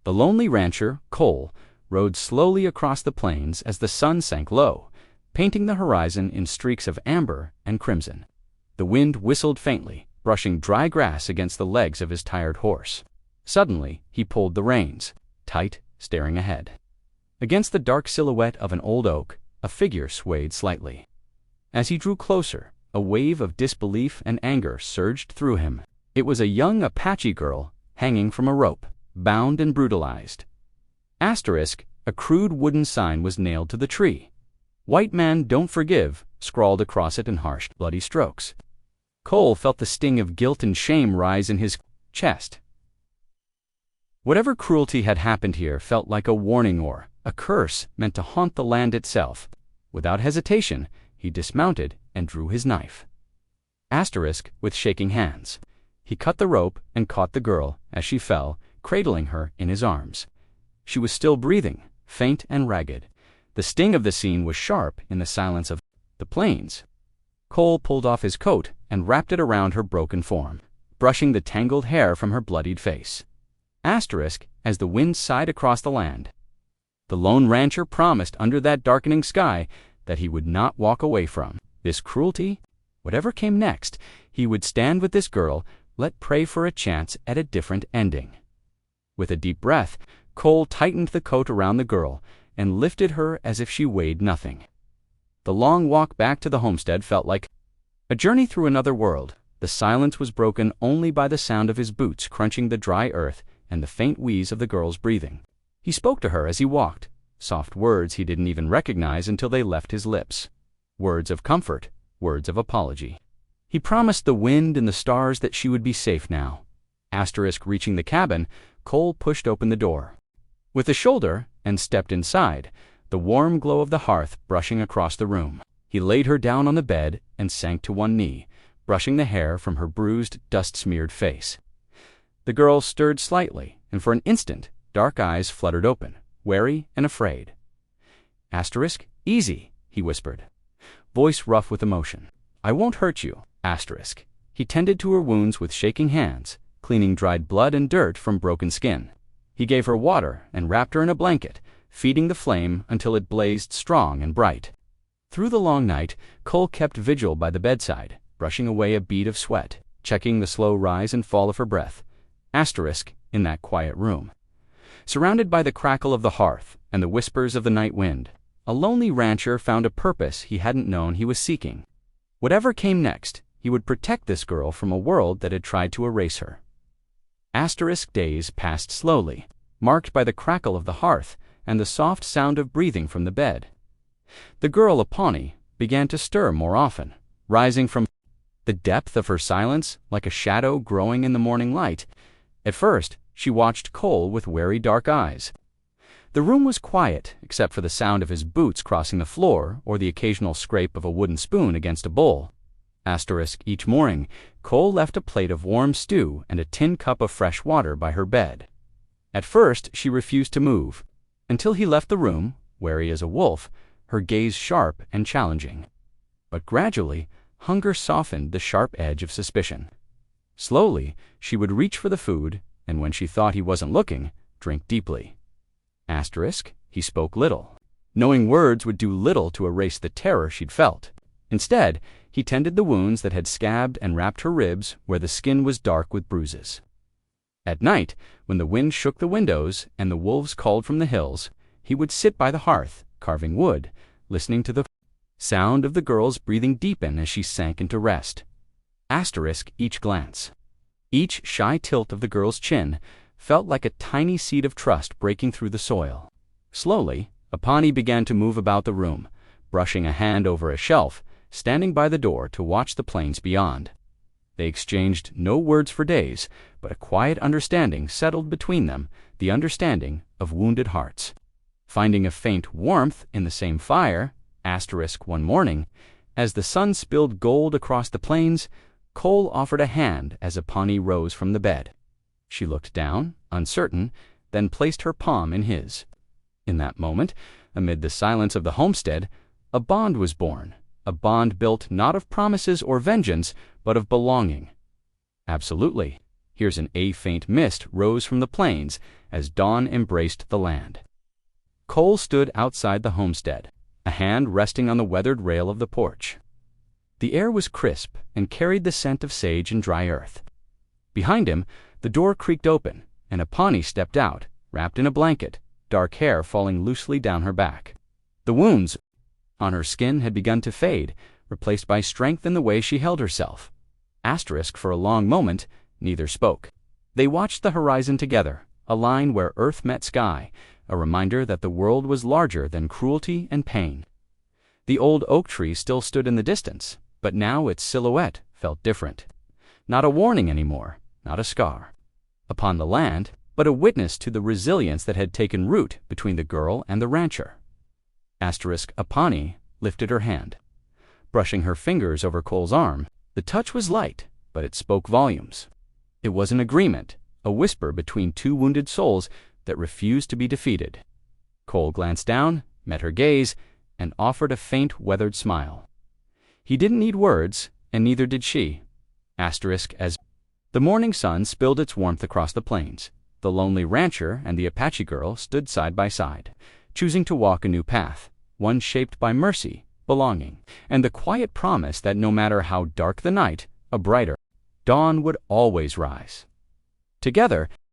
The lonely rancher, Cole, rode slowly across the plains as the sun sank low, painting the horizon in streaks of amber and crimson. The wind whistled faintly, brushing dry grass against the legs of his tired horse. Suddenly, he pulled the reins, tight, staring ahead. Against the dark silhouette of an old oak, a figure swayed slightly. As he drew closer, a wave of disbelief and anger surged through him. It was a young Apache girl hanging from a rope, bound and brutalized. Asterisk, a crude wooden sign was nailed to the tree. "White man don't forgive," scrawled across it in harsh, bloody strokes. Cole felt the sting of guilt and shame rise in his chest. Whatever cruelty had happened here felt like a warning or a curse meant to haunt the land itself. Without hesitation, he dismounted and drew his knife. Asterisk, with shaking hands. He cut the rope and caught the girl as she fell, cradling her in his arms. She was still breathing, faint and ragged. The sting of the scene was sharp in the silence of the plains. Cole pulled off his coat and wrapped it around her broken form, brushing the tangled hair from her bloodied face. Asterisk, as the wind sighed across the land. The lone rancher promised under that darkening sky that he would not walk away from this cruelty. Whatever came next, he would stand with this girl, let pray for a chance at a different ending. With a deep breath, Cole tightened the coat around the girl and lifted her as if she weighed nothing. The long walk back to the homestead felt like a journey through another world. The silence was broken only by the sound of his boots crunching the dry earth and the faint wheeze of the girl's breathing. He spoke to her as he walked, soft words he didn't even recognize until they left his lips. Words of comfort, words of apology. He promised the wind and the stars that she would be safe now. Asterisk, reaching the cabin, Cole pushed open the door with a shoulder and stepped inside, the warm glow of the hearth brushing across the room. He laid her down on the bed and sank to one knee, brushing the hair from her bruised, dust-smeared face. The girl stirred slightly, and for an instant, dark eyes fluttered open, wary and afraid. Asterisk, easy, he whispered, voice rough with emotion. I won't hurt you. Asterisk. He tended to her wounds with shaking hands, cleaning dried blood and dirt from broken skin. He gave her water and wrapped her in a blanket, feeding the flame until it blazed strong and bright. Through the long night, Cole kept vigil by the bedside, brushing away a bead of sweat, checking the slow rise and fall of her breath. Asterisk, in that quiet room. Surrounded by the crackle of the hearth and the whispers of the night wind, a lonely rancher found a purpose he hadn't known he was seeking. Whatever came next, he would protect this girl from a world that had tried to erase her. Asterisk days passed slowly, marked by the crackle of the hearth and the soft sound of breathing from the bed. The girl Apache began to stir more often, rising from the depth of her silence like a shadow growing in the morning light. At first, she watched Cole with wary dark eyes. The room was quiet except for the sound of his boots crossing the floor or the occasional scrape of a wooden spoon against a bowl. Asterisk, each morning, Cole left a plate of warm stew and a tin cup of fresh water by her bed. At first, she refused to move, until he left the room, wary as a wolf, her gaze sharp and challenging. But gradually, hunger softened the sharp edge of suspicion. Slowly, she would reach for the food, and when she thought he wasn't looking, drink deeply. Asterisk, he spoke little, knowing words would do little to erase the terror she'd felt. Instead, he tended the wounds that had scabbed and wrapped her ribs where the skin was dark with bruises. At night, when the wind shook the windows and the wolves called from the hills, he would sit by the hearth, carving wood, listening to the sound of the girl's breathing deepen as she sank into rest. Asterisk, each glance, each shy tilt of the girl's chin felt like a tiny seed of trust breaking through the soil. Slowly, Apache began to move about the room, brushing a hand over a shelf, standing by the door to watch the plains beyond. They exchanged no words for days, but a quiet understanding settled between them, the understanding of wounded hearts. Finding a faint warmth in the same fire, asterisk, one morning, as the sun spilled gold across the plains, Cole offered a hand as Apache rose from the bed. She looked down, uncertain, then placed her palm in his. In that moment, amid the silence of the homestead, a bond was born, a bond built not of promises or vengeance, but of belonging. Absolutely, Here's a faint mist rose from the plains as dawn embraced the land. Cole stood outside the homestead, a hand resting on the weathered rail of the porch. The air was crisp and carried the scent of sage and dry earth. Behind him, the door creaked open, and Apache stepped out, wrapped in a blanket, dark hair falling loosely down her back. The wounds on her skin had begun to fade, replaced by strength in the way she held herself. For a long moment, neither spoke. They watched the horizon together, a line where earth met sky, a reminder that the world was larger than cruelty and pain. The old oak tree still stood in the distance, but now its silhouette felt different. Not a warning anymore, not a scar upon the land, but a witness to the resilience that had taken root between the girl and the rancher. Apache lifted her hand. Brushing her fingers over Cole's arm, the touch was light, but it spoke volumes. It was an agreement, a whisper between two wounded souls that refused to be defeated. Cole glanced down, met her gaze, and offered a faint, weathered smile. He didn't need words, and neither did she. As the morning sun spilled its warmth across the plains, the lonely rancher and the Apache girl stood side by side, choosing to walk a new path, one shaped by mercy, belonging, and the quiet promise that no matter how dark the night, a brighter dawn would always rise. Together,